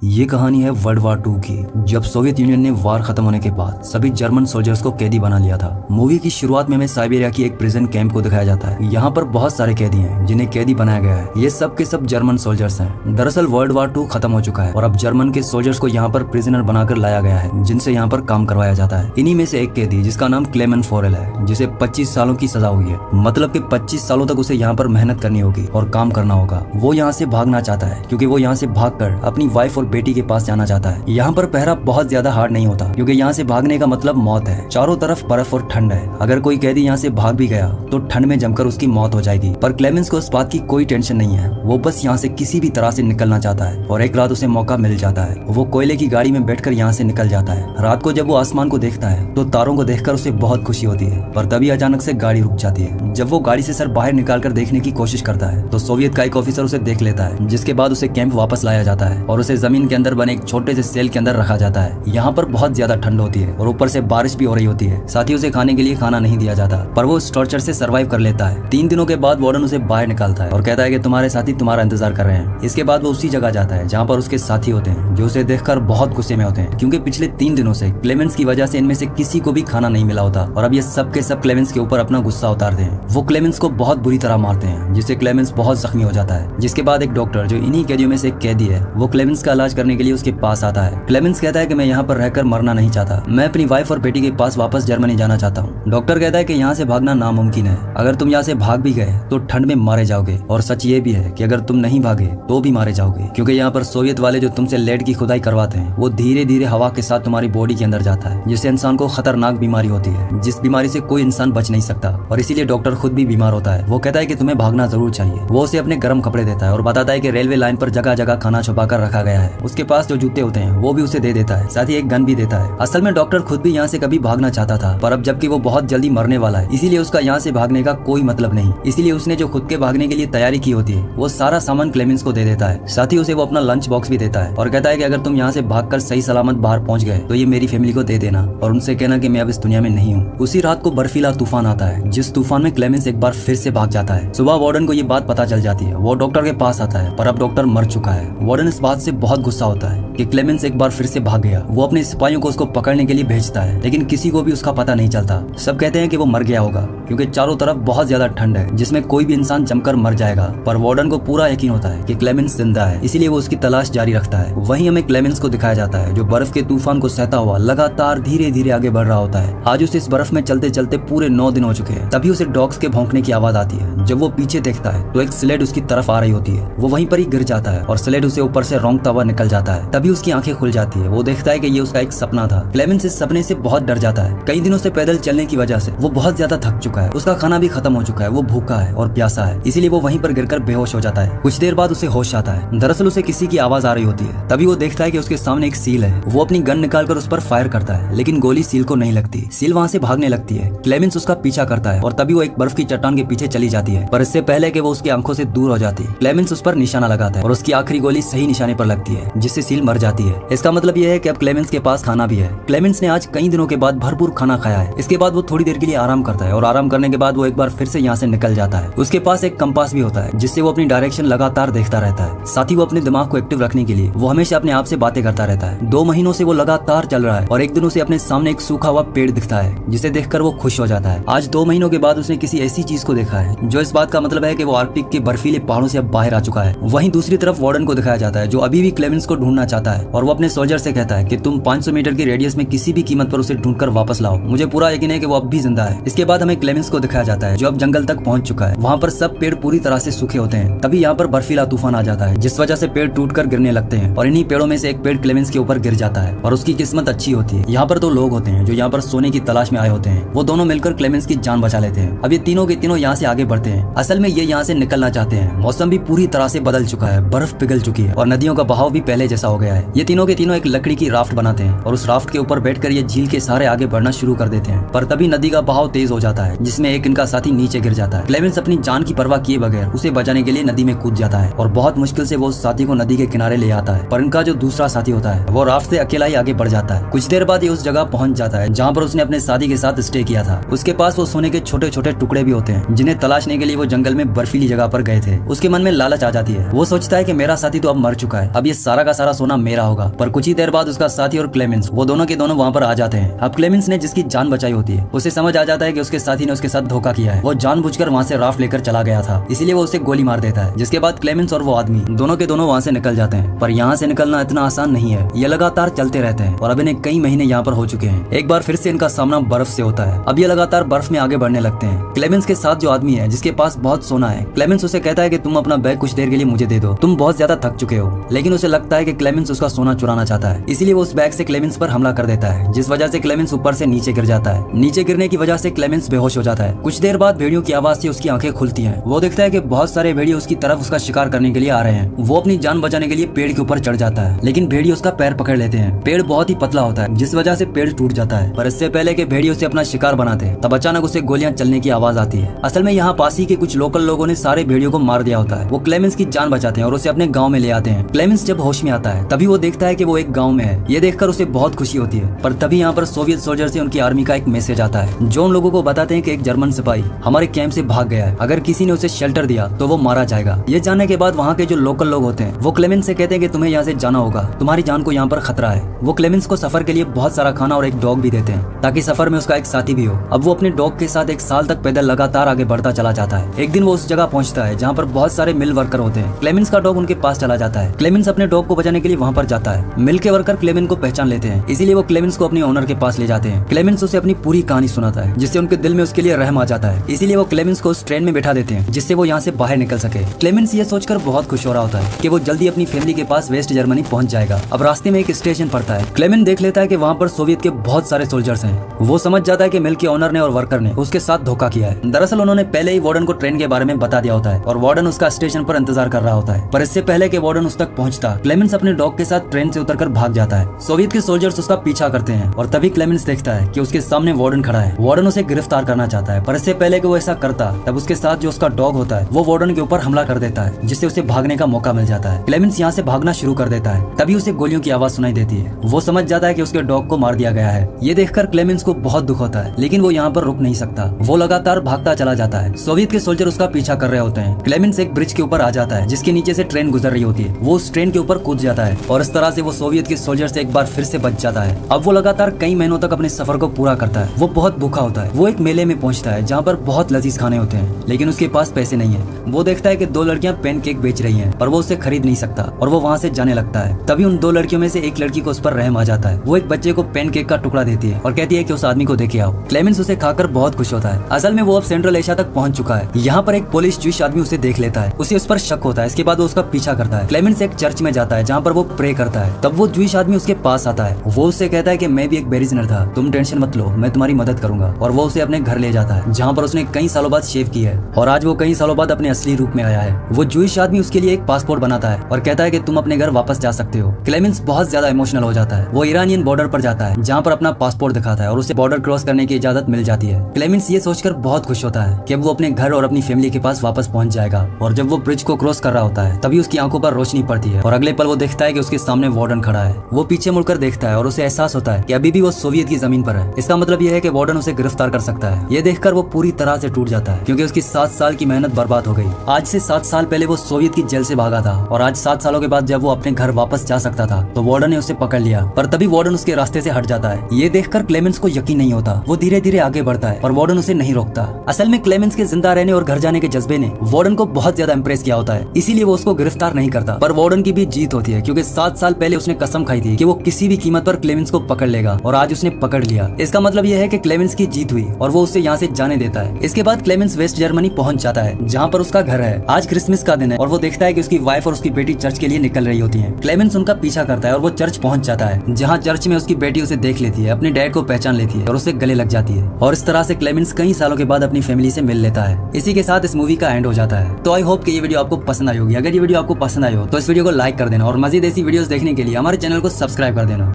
ये कहानी है वर्ल्ड वार 2 की, जब सोवियत यूनियन ने वार खत्म होने के बाद सभी जर्मन सोल्जर्स को कैदी बना लिया था। मूवी की शुरुआत में हमें साइबेरिया की एक प्रिजन कैंप को दिखाया जाता है। यहाँ पर बहुत सारे कैदी हैं जिन्हें कैदी बनाया गया है। ये सब के सब जर्मन सोल्जर्स हैं। दरअसल वर्ल्ड वार 2 खत्म हो चुका है और अब जर्मन के सोल्जर्स को यहाँ पर प्रिजनर बनाकर लाया गया है, जिनसे यहाँ पर काम करवाया जाता है। इन्हीं में से एक कैदी जिसका नाम क्लेमेन फोरेल है, जिसे 25 सालों की सजा हुई है। मतलब कि 25 सालों तक उसे यहाँ पर मेहनत करनी होगी और काम करना होगा। वो यहाँ से भागना चाहता है क्योंकि वो यहाँ से भागकर अपनी वाइफ और बेटी के पास जाना चाहता है। यहाँ पर पहरा बहुत ज्यादा हार्ड नहीं होता क्योंकि यहाँ से भागने का मतलब मौत है। चारों तरफ बर्फ और ठंड है। अगर कोई कैदी यहाँ से भाग भी गया तो ठंड में जमकर उसकी मौत हो जाएगी। पर क्लेमेंस को इस बात की कोई टेंशन नहीं है। वो बस यहाँ से किसी भी तरह से निकलना चाहता है और एक रात उसे मौका मिल जाता है। वो कोयले की गाड़ी में बैठकर यहाँ से निकल जाता है। रात को जब वो आसमान को देखता है तो तारों को देखकर उसे बहुत खुशी होती है। पर तभी अचानक से गाड़ी रुक जाती है। जब वो गाड़ी से सर बाहर निकालकर देखने की कोशिश करता है तो सोवियत का एक ऑफिसर उसे देख लेता है, जिसके बाद उसे कैंप वापस लाया जाता है और उसे जमीन के अंदर बने एक छोटे से सेल के अंदर रखा जाता है। यहाँ पर बहुत ज्यादा ठंड होती है और ऊपर से बारिश भी हो रही होती है। साथ ही उसे खाने के लिए खाना नहीं दिया जाता, पर वो इस टॉर्चर से सर्वाइव कर लेता है। 3 दिनों के बाद वार्डन उसे बाहर निकालता है और कहता है कि तुम्हारे साथी तुम्हारा इंतजार कर रहे हैं। इसके बाद वो उसी जगह जाता है जहाँ पर उसके साथी होते हैं, जो उसे देखकर बहुत गुस्से में होते हैं क्योंकि पिछले 3 दिनों से क्लेमेंस की वजह से इनमें से किसी को भी खाना नहीं मिला होता और अब ये सब के सब क्लेमेंस के ऊपर अपना गुस्सा उतारते हैं। वो क्लेमेंस को बहुत बुरी तरह मारते हैं, जिससे क्लेमेंस बहुत जख्मी हो जाता है। जिसके बाद एक डॉक्टर, जो इन्हीं कैदियों में से एक कैदी है, वो क्लेमेंस का इलाज करने के लिए उसके पास आता है। क्लेमेंस कहता है कि मैं यहाँ पर रहकर मरना नहीं चाहता, मैं अपनी वाइफ और बेटी के पास वापस जर्मनी जाना चाहता हूँ। डॉक्टर कहता है कि यहाँ से भागना नामुमकिन है। अगर तुम यहाँ से भाग भी गए तो ठंड में मारे जाओगे, और सच ये भी है कि अगर तुम नहीं भागे तो भी मारे जाओगे, क्योंकि यहाँ पर सोवियत वाले जो तुमसे लेड की खुदाई करवाते हैं वो धीरे धीरे हवा के साथ तुम्हारी बॉडी के अंदर जाता है, जिससे इंसान को खतरनाक बीमारी होती है, जिस बीमारी से कोई इंसान बच नहीं सकता। और इसीलिए डॉक्टर खुद भी बीमार होता है। वो कहता है कि तुम्हें भागना जरूर चाहिए। वो उसे अपने गर्म कपड़े देता है और बताता है कि रेलवे लाइन पर जगह जगह खाना छुपा कर रखा गया है। उसके पास जो जूते होते हैं वो भी उसे दे देता है, साथ ही एक गन भी देता है। असल में डॉक्टर खुद भी यहाँ से कभी भागना चाहता था, पर अब जबकि वो बहुत जल्दी मरने वाला है, इसीलिए उसका यहाँ से भागने का कोई मतलब नहीं। इसीलिए उसने जो खुद के भागने के लिए तैयारी की होती है वो सारा सामान क्लेमेंस को दे देता है। साथ ही उसे वो अपना लंच बॉक्स भी देता है और कहता है कि अगर तुम यहाँ से भागकर सही सलामत बाहर पहुंच गए तो ये मेरी फैमिली को दे देना और उनसे कहना कि मैं अब इस दुनिया में नहीं हूँ। उसी रात को बर्फीला तूफान आता है, जिस तूफान में क्लेमेंस एक बार फिर से भाग जाता है। सुबह वार्डन को ये बात पता चल जाती है। वो डॉक्टर के पास आता है, पर अब डॉक्टर मर चुका है। वार्डन इस बात से बहुत गुस्सा होता है कि क्लेमेंस एक बार फिर से भाग गया। वो अपने सिपाहियों को उसको पकड़ने के लिए भेजता है, लेकिन किसी को भी उसका पता नहीं चलता। सब कहते हैं कि वो मर गया होगा क्योंकि चारों तरफ बहुत ज्यादा ठंड है, जिसमें कोई भी इंसान जमकर मर जाएगा। पर वार्डन को पूरा यकीन होता है कि क्लेमेंस जिंदा है, इसीलिए वो उसकी तलाश जारी रखता है। वहीं हमें क्लेमेंस को दिखाया जाता है, जो बर्फ के तूफान को सहता हुआ लगातार धीरे धीरे आगे बढ़ रहा होता है। आज उसे इस बर्फ में चलते चलते पूरे 9 दिन हो चुके हैं। तभी उसे डॉग्स के भौंकने की आवाज आती है। जब वो पीछे देखता है तो एक स्लेड उसकी तरफ आ रही होती है। वो वहीं पर ही गिर जाता है और स्लेड उसे ऊपर से रोंगता हुआ निकल जाता है। तभी उसकी आंखें खुल जाती है। वो देखता है कि ये उसका एक सपना था। क्लेमेंस इस सपने से बहुत डर जाता है। कई दिनों से पैदल चलने की वजह से वो बहुत ज्यादा थक चुका है। उसका खाना भी खत्म हो चुका है। वो भूखा है और प्यासा है, इसीलिए वो वहीं पर गिरकर बेहोश हो जाता है। कुछ देर बाद उसे होश आता है। दरअसल उसे किसी की आवाज आ रही होती है। तभी वो देखता है कि उसके सामने एक सील है। वो अपनी गन निकालकर उस पर फायर करता है, लेकिन गोली सील को नहीं लगती। सील वहाँ से भागने लगती है। क्लेमेंस उसका पीछा करता है और तभी वो एक बर्फ की चट्टान के पीछे चली जाती है, पर इससे पहले कि वो उसकी आंखों से दूर हो जाती है, क्लेमेंस उस पर निशाना लगाता है और उसकी आखिरी गोली सही निशाने पर लगती है, जिससे सील मर जाती है। इसका मतलब यह है कि अब क्लेमेंस के पास खाना भी है। क्लेमेंस ने आज कई दिनों के बाद भरपूर खाना खाया है। इसके बाद वो थोड़ी देर के लिए आराम करता है और आराम करने के बाद वो एक बार फिर से यहाँ से निकल जाता है। उसके पास एक कंपास भी होता है, जिससे वो अपनी डायरेक्शन लगातार देखता रहता है। साथ ही वो अपने दिमाग को एक्टिव रखने के लिए वो हमेशा अपने आप से बातें करता रहता है। 2 महीनों से वो लगातार चल रहा है और एक दिन उसे अपने सामने एक सूखा हुआ पेड़ दिखता है, जिसे देखकर वो खुश हो जाता है। आज 2 महीनों के बाद उसने किसी ऐसी चीज को देखा है जो इस बात का मतलब है कि वो आर्कटिक के बर्फीले पहाड़ों से अब बाहर आ चुका है। वहीं दूसरी तरफ वार्डन को दिखाया जाता है, जो अभी भी क्लेमेंस को ढूंढना चाहता है और वो अपने सोल्जर से कहता है कि तुम 500 मीटर की रेडियस में किसी भी कीमत पर उसे ढूंढकर वापस लाओ। मुझे पूरा यकीन है कि वो अब भी जिंदा है। इसके बाद हमें क्लेमेंस को दिखाया जाता है, जो अब जंगल तक पहुंच चुका है। वहाँ पर सब पेड़ पूरी तरह से सूखे होते हैं। तभी यहाँ पर बर्फीला तूफान आ जाता है, जिस वजह से पेड़ टूटकर गिरने लगते हैं और इन्हीं पेड़ों में से एक पेड़ क्लेमेंस के ऊपर गिर जाता है और उसकी किस्मत अच्छी होती है। यहाँ पर 2 लोग होते हैं जो यहाँ पर सोने की तलाश में आए होते हैं। वो दोनों मिलकर क्लेमेंस की जान बचा लेते हैं। अब ये तीनों के तीनों यहाँ से आगे बढ़ते हैं। असल में ये यहाँ से निकलना चाहते हैं। मौसम भी पूरी तरह से बदल चुका है, बर्फ पिघल चुकी है और नदियों का बहाव भी पहले जैसा हो गया है। ये तीनों के तीनों एक लकड़ी की राफ्ट बनाते हैं और उस राफ्ट के ऊपर बैठकर ये झील के सहारे आगे बढ़ना शुरू कर देते हैं। पर तभी नदी का बहाव तेज हो जाता है, जिसमें एक इनका साथी नीचे गिर जाता है। क्लेमेंस अपनी जान की परवाह किए बगैर उसे बचाने के लिए नदी में कूद जाता है और बहुत मुश्किल से वो उस साथी को नदी के किनारे ले आता है। पर इनका जो दूसरा साथी होता है वो राफ्ट से अकेला ही आगे बढ़ जाता है। कुछ देर बाद ये उस जगह पहुंच जाता है जहाँ पर उसने अपने साथी के साथ स्टे किया था। उसके पास वो सोने के छोटे छोटे टुकड़े भी होते हैं, जिन्हें तलाशने के लिए वो जंगल में बर्फीली जगह पर गए थे। उसके मन में लालच आ जाती है। वो सोचता है कि मेरा साथी तो अब मर चुका है, अब ये सारा का सारा सोना मेरा होगा। पर कुछ ही देर बाद उसका साथी और क्लेमेंस वो दोनों के दोनों वहाँ पर आ जाते हैं। अब क्लेमेंस ने जिसकी जान बचाई होती है उसे समझ आ जाता है कि उसके साथी ने उसके साथ धोखा किया है। वो जानबूझकर वहाँ से राफ्ट लेकर चला गया था, इसीलिए वो उसे गोली मार देता है। जिसके बाद क्लेमेंस और वो आदमी दोनों के दोनों वहाँ से निकल जाते हैं। पर यहाँ से निकलना इतना आसान नहीं है, ये लगातार चलते रहते हैं और अब इन्हें कई महीने यहाँ पर हो चुके हैं। एक बार फिर से इनका सामना बर्फ से होता है। अब ये लगातार बर्फ में आगे बढ़ने लगते हैं। क्लेमेंस के साथ जो आदमी है जिसके पास बहुत सोना है, क्लेमेंस उसे कहता है कि तुम अपना बैग कुछ देर के लिए मुझे दे दो, तुम बहुत ज्यादा थक चुके हो। लेकिन उसे लगता है कि क्लेमेंस उसका सोना चुराना चाहता है, इसीलिए वो उस बैग से क्लेमेंस पर हमला कर देता है, जिस वजह से क्लेमेंस ऊपर से नीचे गिर जाता है। नीचे गिरने की वजह से क्लेमेंस बेहोश हो जाता है। कुछ देर बाद भेड़ियों की आवाज से उसकी आंखें खुलती हैं। वो देखता है कि बहुत सारे भेड़िए उसकी तरफ उसका शिकार करने के लिए आ रहे हैं। वो अपनी जान बचाने के लिए पेड़ के ऊपर चढ़ जाता है, लेकिन भेड़िए उसका पैर पकड़ लेते हैं। पेड़ बहुत ही पतला होता है, जिस वजह से पेड़ टूट जाता है। पर इससे पहले कि भेड़िए उसे अपना शिकार बनाते तब अचानक उसे गोलियां चलने की आवाज आती है। असल में यहाँ पास ही के कुछ लोकल लोगों ने सारे भेड़ियों को मार दिया होता है। वो क्लेमेंस की जान बचाते हैं और उसे अपने गाँव में ले आते हैं। क्लेमेंस जब होश में आता है तभी वो देखता है कि वो एक गाँव में है। ये देखकर उसे बहुत खुशी होती है। पर तभी यहाँ पर सोवियत सोल्जर से उनकी आर्मी का एक मैसेज आता है, जो उन लोगों को बताते हैं कि एक जर्मन सिपाही हमारे कैंप से भाग गया है। अगर किसी ने उसे शेल्टर दिया तो वो मारा जाएगा। ये जानने के बाद वहाँ के जो लोकल लोग होते हैं वो क्लेमेंस से कहते हैं कि तुम्हें यहाँ से जाना होगा, तुम्हारी जान को यहाँ पर खतरा है। वो क्लेमेंस को सफर के लिए बहुत सारा खाना और एक डॉग भी देते हैं, ताकि सफर में उसका एक साथी भी हो। अब वो अपने डॉग के साथ 1 साल तक पैदल लगातार आगे बढ़ता चला जाता है। एक दिन वो उस जगह पहुंचता है जहाँ पर बहुत सारे मिल वर्कर होते हैं। क्लेमेंस का डॉग उनके पास चला जाता है। क्लेमेंस अपने डॉग को बचाने के लिए वहाँ पर जाता है। मिल के वर्कर क्लेमेंस को पहचान लेते हैं, इसीलिए वो क्लेमेंस को अपने ओनर के पास ले जाते हैं। क्लेमेंस उसे अपनी पूरी कहानी सुनाता है, जिससे उनके दिल में उसके लिए रहम आ जाता है। इसीलिए वो क्लेमेंस को उस ट्रेन में बैठा देते हैं, जिससे वो यहाँ से बाहर निकल सके। क्लेमेंस ये सोचकर बहुत खुश हो रहा होता है कि वो जल्दी अपनी फैमिली के पास वेस्ट जर्मनी पहुंच जाएगा। अब रास्ते में एक स्टेशन पड़ता है। क्लेमेंस देख लेता है कि वहाँ पर सोवियत के बहुत सारे सोल्जर्स हैं। वो समझ जाता है कि मिल के ओनर ने और वर्कर ने उसके साथ धोखा किया है। दरअसल उन्होंने पहले ही वार्डन को ट्रेन के बारे में बता दिया होता है और वार्डन उसका स्टेशन पर इंतजार कर रहा होता है। पर इससे पहले कि वार्डन उस तक पहुंचता, क्लेमेंस अपने डॉग के साथ ट्रेन से उतरकर भाग जाता है। सोवियत के सोल्जर्स उसका पीछा करते हैं और तभी क्लेमेंस देखता है कि उसके सामने वार्डन खड़ा है। वार्डन उसे गिरफ्तार करना चाहता है, पर इससे पहले कि वो ऐसा करता तब उसके साथ जो उसका डॉग होता है वो वार्डन के ऊपर हमला कर देता है, जिससे उसे भागने का मौका मिल जाता है। क्लेमेंस यहाँ से भागना शुरू कर देता है। तभी उसे गोलियों की आवाज सुनाई देती है। वो समझ जाता है कि उसके डॉग को मार दिया गया है। ये देखकर क्लेमेंस को बहुत दुख होता है, लेकिन वो यहाँ पर रुक नहीं सकता। वो लगातार भागता चला जाता है। सोवियत के सोल्जर उसका पीछा कर रहे होते हैं। क्लेमेंस एक ब्रिज के ऊपर आ जाता है, जिसके नीचे से ट्रेन गुजर रही होती है। वो उस ट्रेन के ऊपर कूद जाता है और इस तरह से वो सोवियत के सोल्जर से एक बार फिर से बच जाता है। अब वो लगातार कई महीनों तक अपने सफर को पूरा करता है। वो बहुत भूखा होता है। वो एक मेले में पहुंचता है जहाँ पर बहुत लजीज खाने होते हैं, लेकिन उसके पास पैसे नहीं है। वो देखता है कि 2 लड़कियां पैनकेक बेच रही हैं, पर वो उसे खरीद नहीं सकता और वो वहाँ से जाने लगता है। तभी उन 2 लड़कियों में से एक लड़की को उस पर रहम आ जाता है। वो एक बच्चे को पैनकेक का टुकड़ा देती है और कहती है कि उस आदमी को देखे आओ। क्लेमेंस उसे खाकर बहुत खुश होता है। असल में वो अब सेंट्रल एशिया तक पहुंच चुका है। यहाँ पर एक पोलिश ज्यूइश आदमी उसे देख लेता है। उसे उस पर शक होता है। इसके बाद वो उसका पीछा करता है। क्लेमेंस एक चर्च में जाता है जहाँ पर वो प्रे करता है। तब वो ज्यूइश आदमी उसके पास आता है। वो उससे कहता है कि मैं भी एक बेरिजनर था, तुम टेंशन मत लो, मैं तुम्हारी मदद करूंगा। और वो उसे अपने घर ले जाता है, जहाँ पर उसने कई सालों बाद शेव की है और आज वो कई सालों बाद अपने असली रूप में आया है। वो ज्यूइश आदमी उसके लिए एक पासपोर्ट बनाता है और कहता है कि तुम अपने घर वापस जा सकते हो। क्लेमेंस बहुत ज्यादा इमोशनल हो जाता है। वो ईरानियन बॉर्डर पर जाता है, जहाँ पर अपना पासपोर्ट दिखाता है और उसे बॉर्डर क्रॉस करने की इजाजत मिल जाती है। क्लेमेंस ये सोचकर बहुत खुश होता है कि अब वो अपने घर और अपनी फैमिली के पास वापस पहुंच जाएगा। और जब वो ब्रिज को क्रॉस कर रहा होता है तभी उसकी आंखों पर रोशनी पड़ती है और अगले पल वो देखता है कि उसके सामने वार्डन खड़ा है। वो पीछे मुड़कर देखता है और उसे एहसास होता है कि अभी भी वो सोवियत की जमीन पर है। इसका मतलब यह है कि वार्डन उसे गिरफ्तार कर सकता है। ये देखकर वो पूरी तरह से टूट जाता है, क्योंकि उसकी 7 साल की मेहनत बर्बाद हो गई। आज से 7 साल पहले वो सोवियत की जेल से भागा था और आज 7 सालों के बाद जब वो अपने घर वापस जा सकता था तो वार्डन ने उसे पकड़ लिया। पर तभी वार्डन उसके रास्ते से हट जाता है। ये देखकर क्लेमेंस को यकीन नहीं होता। वो धीरे धीरे आगे बढ़ता है और वार्डन उसे नहीं रोकता। असल में क्लेमेंस के जिंदा रहने और घर जाने के जज्बे ने वार्डन को बहुत ज्यादा इंप्रेस किया होता है, इसीलिए वो उसको गिरफ्तार नहीं करता। पर वार्डन की भी जीत होती है, क्योंकि 7 साल पहले उसने कसम खाई थी कि वो किसी भी कीमत पर क्लेमेंस को पकड़ लेगा और आज उसने पकड़ लिया। इसका मतलब यह है कि क्लेमेंस की जीत हुई और वो उसे यहाँ से जाने देता है। इसके बाद क्लेमेंस वेस्ट जर्मनी पहुंच जाता है, जहाँ पर उसका घर है। आज क्रिसमस का दिन है और वो देखता है कि उसकी वाइफ और उसकी बेटी चर्च के लिए निकल रही होती है। क्लेमेंस उनका पीछा करता है और वो चर्च पहुंच जाता है, जहाँ चर्च में उसकी बेटी उसे देख लेती है, अपने डैड को पहचान लेती है और उसे गले लग जाती है। और इस तरह से क्लेमेंस कई सालों के बाद अपनी फैमिली से मिल लेता है। इसी के साथ इस मूवी का एंड हो जाता है। तो आई होप कि ये वीडियो आपको पसंद आई होगी। अगर ये वीडियो आपको पसंद आई हो तो इस वीडियो को लाइक कर देना और मजीद ऐसी वीडियोस देखने के लिए हमारे चैनल को सब्सक्राइब कर देना।